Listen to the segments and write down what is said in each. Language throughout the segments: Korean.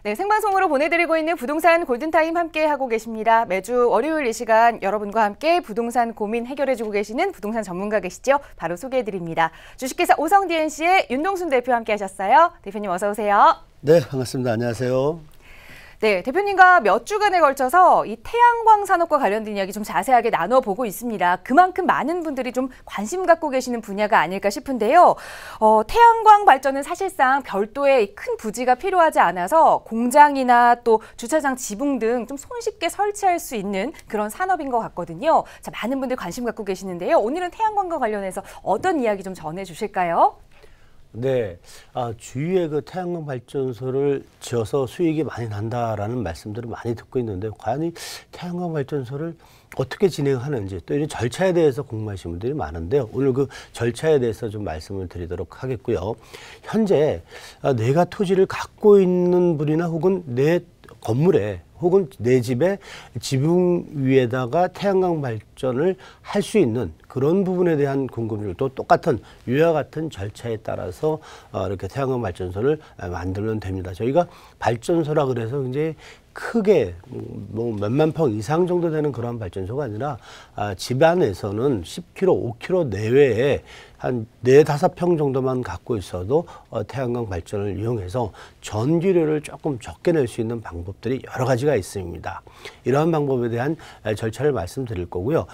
네, 생방송으로 보내드리고 있는 부동산 골든타임 함께하고 계십니다. 매주 월요일 이 시간 여러분과 함께 부동산 고민 해결해주고 계시는 부동산 전문가 계시죠? 바로 소개해드립니다. 주식회사 오성DNC의 윤동순 대표 함께하셨어요. 대표님 어서 오세요. 네, 반갑습니다. 안녕하세요. 네, 대표님과 몇 주간에 걸쳐서 이 태양광 산업과 관련된 이야기 좀 자세하게 나눠보고 있습니다. 그만큼 많은 분들이 좀 관심 갖고 계시는 분야가 아닐까 싶은데요. 태양광 발전은 사실상 별도의 큰 부지가 필요하지 않아서 공장이나 또 주차장 지붕 등 좀 손쉽게 설치할 수 있는 그런 산업인 것 같거든요. 자, 많은 분들 관심 갖고 계시는데요. 오늘은 태양광과 관련해서 어떤 이야기 좀 전해주실까요? 네, 주위에 그 태양광 발전소를 지어서 수익이 많이 난다라는 말씀들을 많이 듣고 있는데, 과연 이 태양광 발전소를 어떻게 진행하는지 또 이런 절차에 대해서 궁금하신 분들이 많은데요. 오늘 그 절차에 대해서 좀 말씀을 드리도록 하겠고요. 현재 내가 토지를 갖고 있는 분이나 혹은 내 건물에 혹은 내 집에 지붕 위에다가 태양광 발전을 할 수 있는 그런 부분에 대한 궁금증도 똑같은 위와 같은 절차에 따라서 이렇게 태양광 발전소를 만들면 됩니다. 저희가 발전소라 그래서 굉장히 크게 뭐 몇만 평 이상 정도 되는 그런 발전소가 아니라 집 안에서는 10km, 5km 내외에 한 4, 5평 정도만 갖고 있어도 태양광 발전을 이용해서 전기료를 조금 적게 낼 수 있는 방법들이 여러 가지가 있습니다. 이러한 방법에 대한 절차를 말씀드릴 거고요.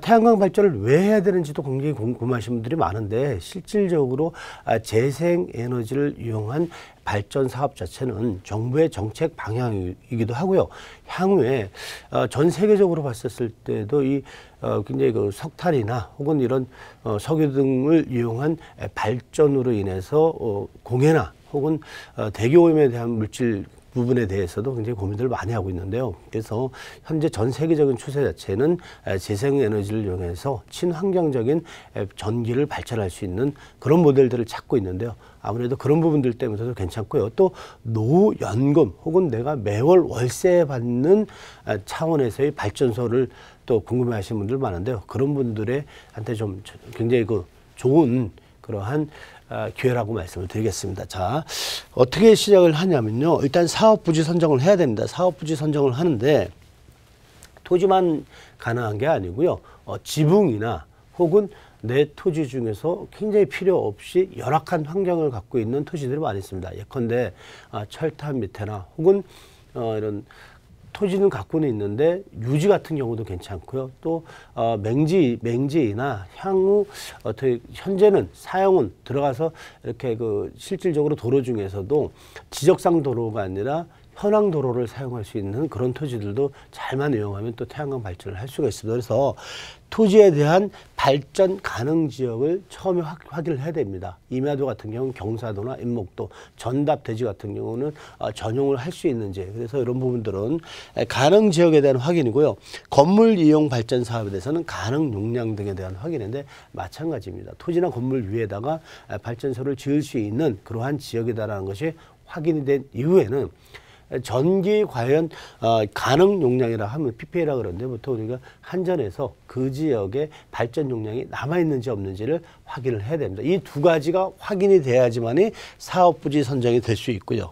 태양광 발전을 왜 해야 되는지도 굉장히 궁금하신 분들이 많은데, 실질적으로 재생에너지를 이용한 발전 사업 자체는 정부의 정책 방향이기도 하고요. 향후에 전 세계적으로 봤었을 때도 이 굉장히 그 석탄이나 혹은 이런 석유 등을 이용한 발전으로 인해서 공해나 혹은 대기오염에 대한 물질 부분에 대해서도 굉장히 고민들을 많이 하고 있는데요. 그래서 현재 전 세계적인 추세 자체는 재생에너지를 이용해서 친환경적인 전기를 발전할 수 있는 그런 모델들을 찾고 있는데요. 아무래도 그런 부분들 때문에도 괜찮고요. 또 노연금 혹은 내가 매월 월세 받는 차원에서의 발전소를 또 궁금해하시는 분들 많은데요. 그런 분들한테 좀 굉장히 그 좋은 그러한 기회라고 말씀을 드리겠습니다. 자, 어떻게 시작을 하냐면요. 일단 사업부지 선정을 해야 됩니다. 사업부지 선정을 하는데 토지만 가능한 게 아니고요. 지붕이나 혹은 내 토지 중에서 굉장히 필요 없이 열악한 환경을 갖고 있는 토지들이 많이 있습니다. 예컨대 철탑 밑에나 혹은 이런 토지는 갖고는 있는데 유지 같은 경우도 괜찮고요. 또 맹지나 향후 어떻게 현재는 사용은 들어가서 이렇게 그 실질적으로 도로 중에서도 지적상 도로가 아니라 현황 도로를 사용할 수 있는 그런 토지들도 잘만 이용하면 또 태양광 발전을 할 수가 있습니다. 그래서 토지에 대한 발전 가능 지역을 처음에 확인을 해야 됩니다. 임야도 같은 경우는 경사도나 임목도, 전답 대지 같은 경우는 전용을 할 수 있는지, 그래서 이런 부분들은 가능 지역에 대한 확인이고요. 건물 이용 발전 사업에 대해서는 가능 용량 등에 대한 확인인데 마찬가지입니다. 토지나 건물 위에다가 발전소를 지을 수 있는 그러한 지역이다라는 것이 확인이 된 이후에는 전기 과연 가능 용량이라 하면 PPA라 그러는데, 보통 우리가 한전에서 그 지역에 발전 용량이 남아있는지 없는지를 확인을 해야 됩니다. 이 두 가지가 확인이 돼야지만이 사업부지 선정이 될 수 있고요.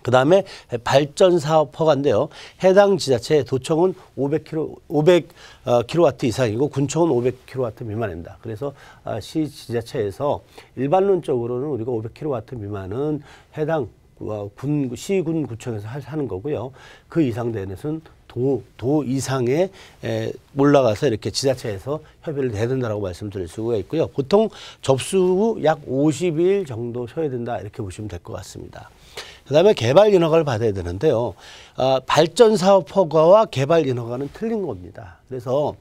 그 다음에 발전 사업 허가인데요. 해당 지자체 도청은 500kW 이상이고 군청은 500kW 미만입니다. 그래서 시 지자체에서 일반론적으로는 우리가 500kW 미만은 해당 시군 구청에서 하는 거고요. 그 이상 되는 것은 도 이상에 올라가서 이렇게 지자체에서 협의를 해야 된다고 말씀드릴 수가 있고요. 보통 접수 후 약 50일 정도 쉬어야 된다, 이렇게 보시면 될 것 같습니다. 그 다음에 개발 인허가를 받아야 되는데요. 발전 사업 허가와 개발 인허가는 틀린 겁니다. 그래서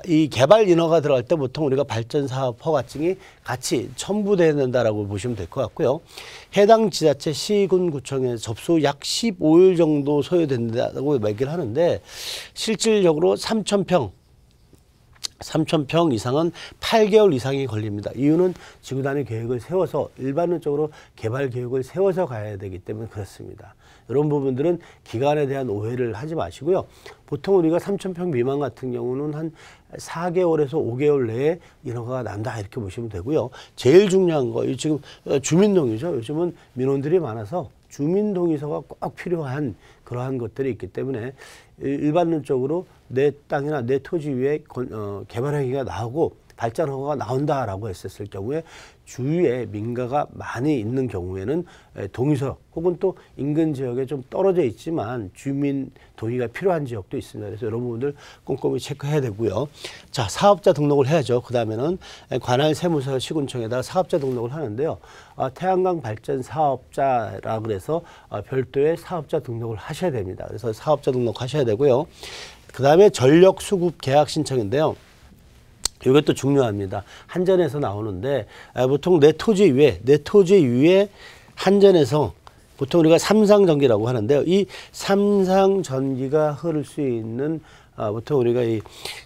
이 개발 인허가 들어갈 때 보통 우리가 발전 사업 허가증이 같이 첨부돼야 된다라고 보시면 될 것 같고요. 해당 지자체 시군 구청에 접수 약 15일 정도 소요된다고 얘기를 하는데, 실질적으로 3,000평 이상은 8개월 이상이 걸립니다. 이유는 지구 단위 계획을 세워서 일반적으로 개발 계획을 세워서 가야 되기 때문에 그렇습니다. 이런 부분들은 기간에 대한 오해를 하지 마시고요. 보통 우리가 3,000평 미만 같은 경우는 한 4개월에서 5개월 내에 인허가가 난다, 이렇게 보시면 되고요. 제일 중요한 거, 지금 주민농이죠. 요즘은 민원들이 많아서 주민 동의서가 꼭 필요한 그러한 것들이 있기 때문에 일반론적으로 내 땅이나 내 토지 위에 개발 행위가 나오고 발전 허가가 나온다라고 했었을 경우에 주위에 민가가 많이 있는 경우에는 동의서 혹은 또 인근 지역에 좀 떨어져 있지만 주민 동의가 필요한 지역도 있습니다. 그래서 이런 부분들 꼼꼼히 체크해야 되고요. 자, 사업자 등록을 해야죠. 그 다음에는 관할 세무서 시군청에다가 사업자 등록을 하는데요. 태양광 발전 사업자라 그래서 별도의 사업자 등록을 하셔야 됩니다. 그래서 사업자 등록하셔야 되고요. 그 다음에 전력 수급 계약 신청인데요. 이것도 중요합니다. 한전에서 나오는데 보통 내 토지 위에 한전에서 보통 우리가 삼상전기라고 하는데요. 이 삼상전기가 흐를 수 있는 보통 우리가 이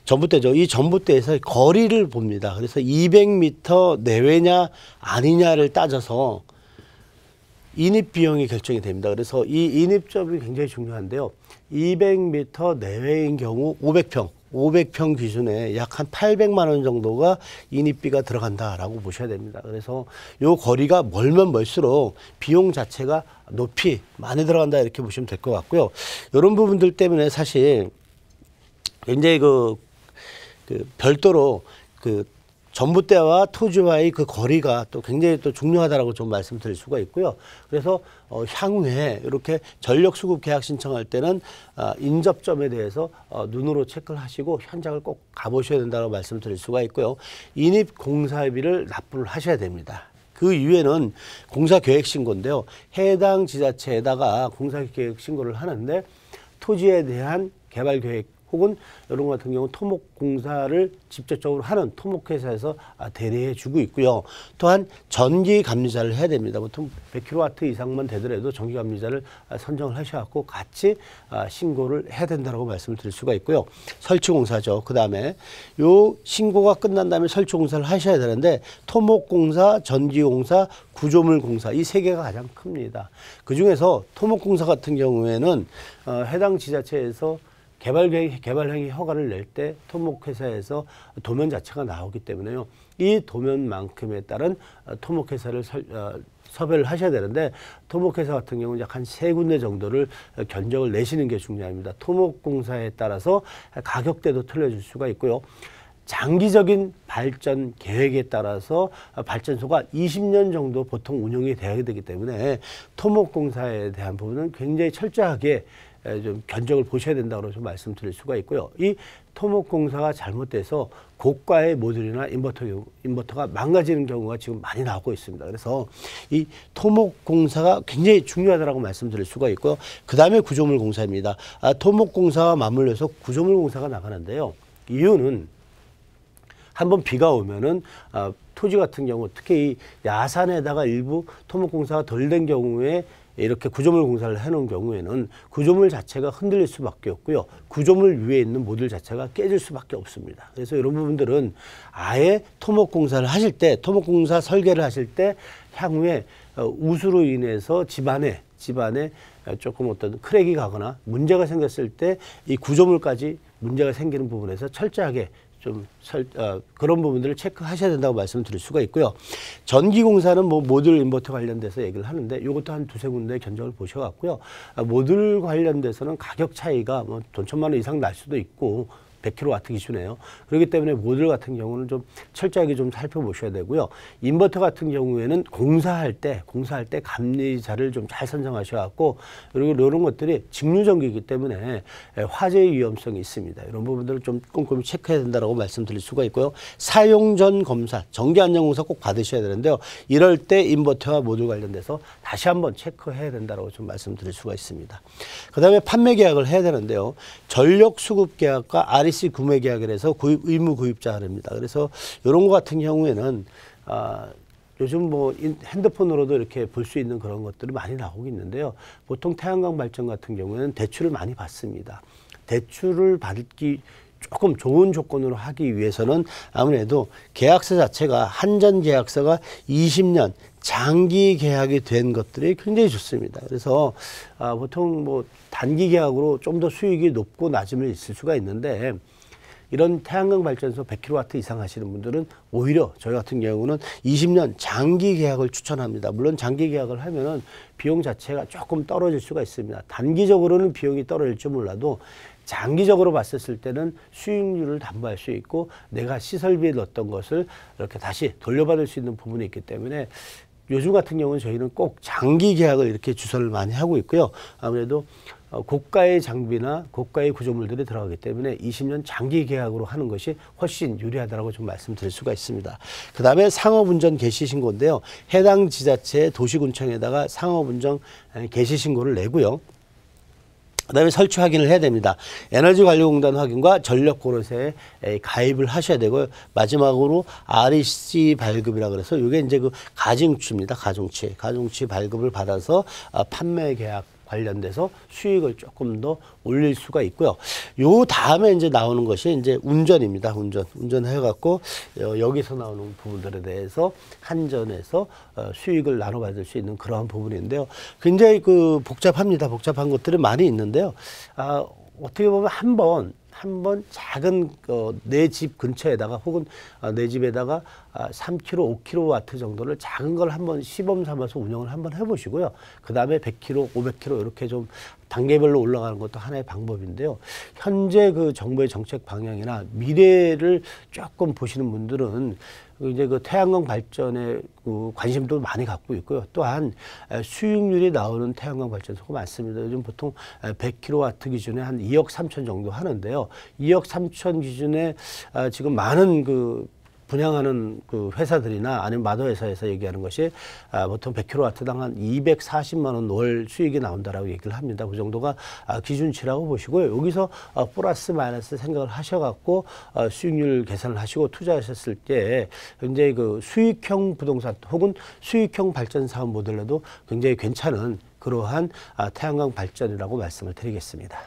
전봇대죠. 이 전봇대에서 거리를 봅니다. 그래서 200m 내외냐 아니냐를 따져서 인입 비용이 결정이 됩니다. 그래서 이 인입점이 굉장히 중요한데요. 200m 내외인 경우 500평 기준에 약 한 800만 원 정도가 인입비가 들어간다라고 보셔야 됩니다. 그래서 요 거리가 멀면 멀수록 비용 자체가 높이 많이 들어간다 이렇게 보시면 될 것 같고요. 이런 부분들 때문에 사실 굉장히 그 별도로 전봇대와 토지와의 그 거리가 또 굉장히 또 중요하다라고 좀 말씀드릴 수가 있고요. 그래서 향후에 이렇게 전력 수급 계약 신청할 때는 인접점에 대해서 눈으로 체크를 하시고 현장을 꼭 가보셔야 된다고 말씀드릴 수가 있고요. 인입 공사비를 납부를 하셔야 됩니다. 그 이후에는 공사계획 신고인데요. 해당 지자체에다가 공사계획 신고를 하는데 토지에 대한 개발 계획 혹은 이런 것 같은 경우 토목공사를 직접적으로 하는 토목회사에서 대리해 주고 있고요. 또한 전기감리자를 해야 됩니다. 보통 100kW 이상만 되더라도 전기감리자를 선정을 하셔갖고 같이 신고를 해야 된다고 말씀을 드릴 수가 있고요. 설치공사죠. 그 다음에 요 신고가 끝난 다음에 설치공사를 하셔야 되는데 토목공사, 전기공사, 구조물공사 이 세 개가 가장 큽니다. 그중에서 토목공사 같은 경우에는 해당 지자체에서 개발행위 허가를 낼 때 토목회사에서 도면 자체가 나오기 때문에요. 이 도면만큼에 따른 토목회사를 섭외를 하셔야 되는데 토목회사 같은 경우는 약 한 3군데 정도를 견적을 내시는 게 중요합니다. 토목공사에 따라서 가격대도 틀려질 수가 있고요. 장기적인 발전 계획에 따라서 발전소가 20년 정도 보통 운영이 돼야 되기 때문에 토목공사에 대한 부분은 굉장히 철저하게 좀 견적을 보셔야 된다고 좀 말씀드릴 수가 있고요. 이 토목공사가 잘못돼서 고가의 모듈이나 인버터가 망가지는 경우가 지금 많이 나오고 있습니다. 그래서 이 토목공사가 굉장히 중요하다고 말씀드릴 수가 있고요. 그 다음에 구조물공사입니다. 토목공사와 맞물려서 구조물공사가 나가는데요. 이유는 한번 비가 오면은 토지 같은 경우 특히 이 야산에다가 일부 토목공사가 덜 된 경우에 이렇게 구조물 공사를 해놓은 경우에는 구조물 자체가 흔들릴 수밖에 없고요. 구조물 위에 있는 모듈 자체가 깨질 수밖에 없습니다. 그래서 이런 부분들은 아예 토목공사를 하실 때, 토목공사 설계를 하실 때 향후에 우수로 인해서 집안에 조금 어떤 크랙이 가거나 문제가 생겼을 때 이 구조물까지 문제가 생기는 부분에서 철저하게 좀 그런 부분들을 체크하셔야 된다고 말씀드릴 수가 있고요. 전기공사는 뭐 모듈 인버터 관련돼서 얘기를 하는데 이것도 한 2-3군데 견적을 보셔갖고요. 모듈 관련돼서는 가격 차이가 뭐 돈 1,000만 원 이상 날 수도 있고 100kW 기준이에요. 그렇기 때문에 모듈 같은 경우는 좀 철저하게 좀 살펴보셔야 되고요. 인버터 같은 경우에는 공사할 때 감리자를 좀 잘 선정하셔갖고 그리고 이런 것들이 직류전기이기 때문에 화재 위험성이 있습니다. 이런 부분들을 좀 꼼꼼히 체크해야 된다고 말씀드릴 수가 있고요. 사용 전 검사, 정기안전공사 꼭 받으셔야 되는데요. 이럴 때 인버터와 모듈 관련돼서 다시 한번 체크해야 된다고 좀 말씀드릴 수가 있습니다. 그 다음에 판매 계약을 해야 되는데요. 전력 수급 계약과 REC 구매 계약을 해서 의무 구입자 합니다. 그래서 이런 것 같은 경우에는 요즘 뭐 핸드폰으로도 이렇게 볼 수 있는 그런 것들이 많이 나오고 있는데요. 보통 태양광 발전 같은 경우에는 대출을 많이 받습니다. 대출을 받기 조금 좋은 조건으로 하기 위해서는 아무래도 계약서 자체가 한전 계약서가 20년 장기 계약이 된 것들이 굉장히 좋습니다. 그래서 보통 뭐 단기 계약으로 좀 더 수익이 높고 낮음이 있을 수가 있는데 이런 태양광 발전소 100kW 이상 하시는 분들은 오히려 저희 같은 경우는 20년 장기 계약을 추천합니다. 물론 장기 계약을 하면은 비용 자체가 조금 떨어질 수가 있습니다. 단기적으로는 비용이 떨어질지 몰라도 장기적으로 봤을 때는 수익률을 담보할 수 있고 내가 시설비에 넣었던 것을 이렇게 다시 돌려받을 수 있는 부분이 있기 때문에 요즘 같은 경우는 저희는 꼭 장기 계약을 이렇게 주선을 많이 하고 있고요. 아무래도 고가의 장비나 고가의 구조물들이 들어가기 때문에 20년 장기 계약으로 하는 것이 훨씬 유리하다고 좀 말씀드릴 수가 있습니다. 그 다음에 상업운전 개시신고인데요. 해당 지자체 도시군청에다가 상업운전 개시신고를 내고요. 그 다음에 설치 확인을 해야 됩니다. 에너지관리공단 확인과 전력고로세에 가입을 하셔야 되고요. 마지막으로 REC 발급이라 그래서 이게 이제 그 가중치입니다. 가중치 발급을 받아서 판매 계약 관련돼서 수익을 조금 더 올릴 수가 있고요. 요 다음에 이제 나오는 것이 이제 운전입니다. 운전해갖고 여기서 나오는 부분들에 대해서 한전에서 수익을 나눠받을 수 있는 그러한 부분인데요. 굉장히 그 복잡합니다. 복잡한 것들이 많이 있는데요. 어떻게 보면 한번 작은 내 집 근처에다가 혹은 내 집에다가 3kW, 5kW 정도를 작은 걸 한번 시범 삼아서 운영을 한번 해보시고요. 그 다음에 100kW, 500kW 이렇게 좀 단계별로 올라가는 것도 하나의 방법인데요. 현재 그 정부의 정책 방향이나 미래를 조금 보시는 분들은 이제 그 태양광 발전에 그 관심도 많이 갖고 있고요. 또한 수익률이 나오는 태양광 발전소가 많습니다. 요즘 보통 100kW 기준에 한 2억 3천 정도 하는데요. 2억 3천 기준에 지금 많은 그 분양하는 그 회사들이나 아니면 마더회사에서 얘기하는 것이 보통 100kW당 한 240만 원 월 수익이 나온다라고 얘기를 합니다. 그 정도가 기준치라고 보시고요. 여기서 플러스 마이너스 생각을 하셔갖고 수익률 계산을 하시고 투자하셨을 때 굉장히 그 수익형 부동산 혹은 수익형 발전 사업 모델로도 굉장히 괜찮은 그러한 태양광 발전이라고 말씀을 드리겠습니다.